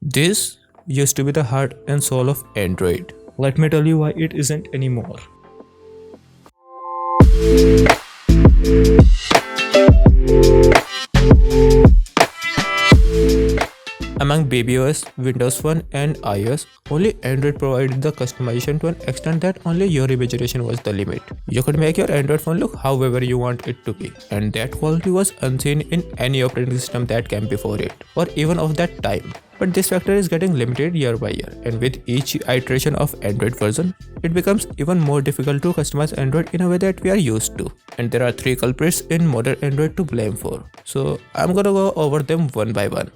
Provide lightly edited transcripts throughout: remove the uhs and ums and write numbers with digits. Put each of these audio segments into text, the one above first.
This used to be the heart and soul of Android. Let me tell you why it isn't anymore. Among BabyOS, Windows Phone and iOS, only Android provided the customization to an extent that only your imagination was the limit. You could make your Android phone look however you want it to be, and that quality was unseen in any operating system that came before it, or even of that time. But this factor is getting limited year by year, and with each iteration of Android version, it becomes even more difficult to customize Android in a way that we are used to. And there are three culprits in modern Android to blame for. So I'm gonna go over them one by one.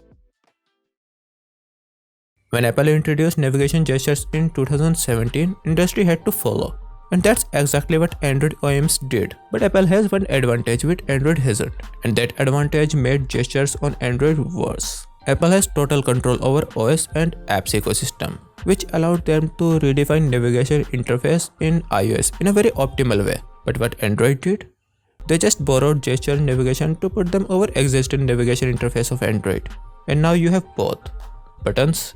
When Apple introduced navigation gestures in 2017, industry had to follow. And that's exactly what Android OEMs did. But Apple has one advantage which Android hasn't, and that advantage made gestures on Android worse. Apple has total control over OS and apps ecosystem, which allowed them to redefine navigation interface in iOS in a very optimal way. But what Android did? They just borrowed gesture navigation to put them over existing navigation interface of Android. And now you have both buttons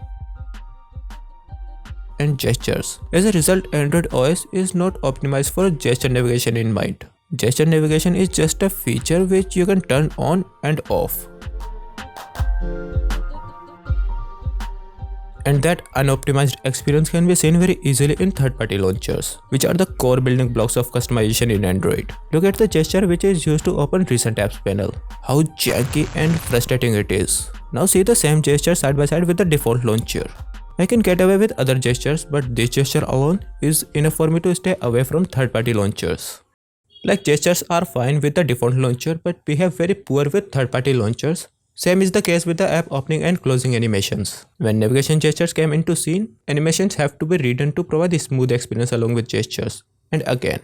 and gestures. As a result, Android OS is not optimized for gesture navigation in mind. Gesture navigation is just a feature which you can turn on and off. And that unoptimized experience can be seen very easily in third-party launchers, which are the core building blocks of customization in Android. Look at the gesture which is used to open recent apps panel. How janky and frustrating it is. Now see the same gesture side by side with the default launcher. I can get away with other gestures, but this gesture alone is enough for me to stay away from third-party launchers. Like gestures are fine with the default launcher, but behave very poor with third-party launchers. Same is the case with the app opening and closing animations. When navigation gestures came into scene, animations have to be redone to provide a smooth experience along with gestures. And again,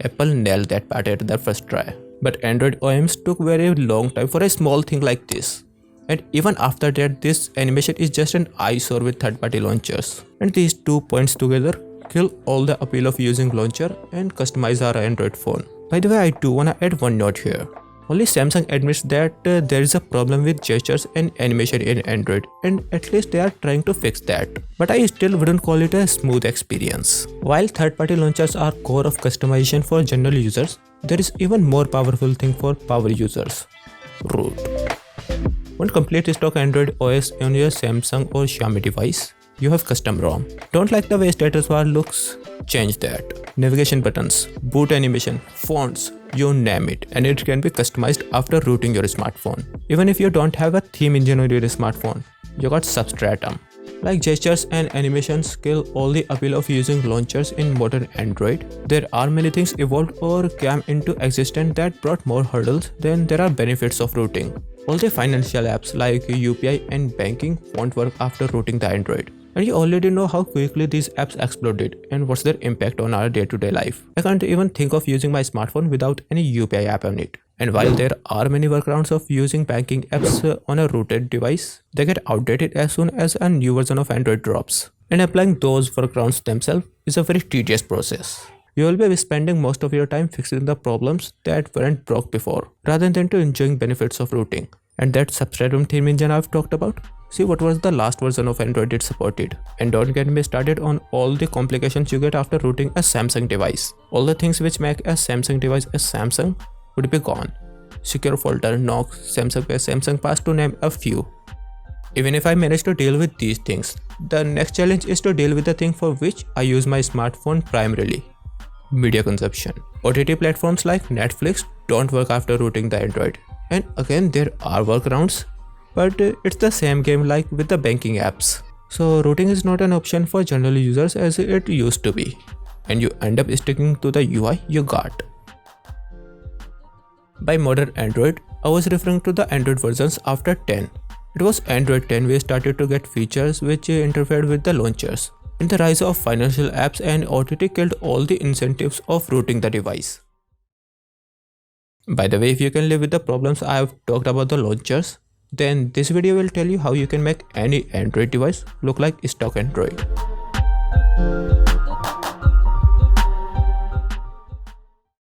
Apple nailed that part at the first try. But Android OEMs took very long time for a small thing like this. And even after that, this animation is just an eyesore with third-party launchers. And these 2 points together kill all the appeal of using launcher and customize our Android phone. By the way, I do wanna add one note here. Only Samsung admits that there is a problem with gestures and animation in Android, and at least they are trying to fix that. But I still wouldn't call it a smooth experience. While third-party launchers are core of customization for general users, there is even more powerful thing for power users: root. One complete stock Android OS on your Samsung or Xiaomi device. You have custom ROM. Don't like the way status bar looks? Change that. Navigation buttons, boot animation, fonts, you name it, and it can be customized after rooting your smartphone. Even if you don't have a theme engine on your smartphone, you got substratum. Like gestures and animations kill all the appeal of using launchers in modern Android, there are many things evolved or came into existence that brought more hurdles than there are benefits of rooting. All the financial apps like UPI and banking won't work after rooting the Android. And you already know how quickly these apps exploded and what's their impact on our day-to-day life. I can't even think of using my smartphone without any UPI app on it. And while there are many workarounds of using banking apps on a rooted device, they get outdated as soon as a new version of Android drops. And applying those workarounds themselves is a very tedious process. You will be spending most of your time fixing the problems that weren't broke before, rather than to enjoying benefits of rooting. And that substratum theme engine I've talked about? See what was the last version of Android it supported. And don't get me started on all the complications you get after rooting a Samsung device. All the things which make a Samsung device a Samsung would be gone. Secure folder, Knox, Samsung Pay, Samsung Pass, to name a few. Even if I manage to deal with these things, the next challenge is to deal with the thing for which I use my smartphone primarily: media consumption. OTT platforms like Netflix don't work after rooting the Android. And again, there are workarounds, but it's the same game like with the banking apps. So rooting is not an option for general users as it used to be, and you end up sticking to the UI you got. By modern Android, I was referring to the Android versions after 10. It was Android 10 we started to get features which interfered with the launchers, and the rise of financial apps and OTT killed all the incentives of rooting the device. By the way, if you can live with the problems I have talked about the launchers, then this video will tell you how you can make any Android device look like stock Android.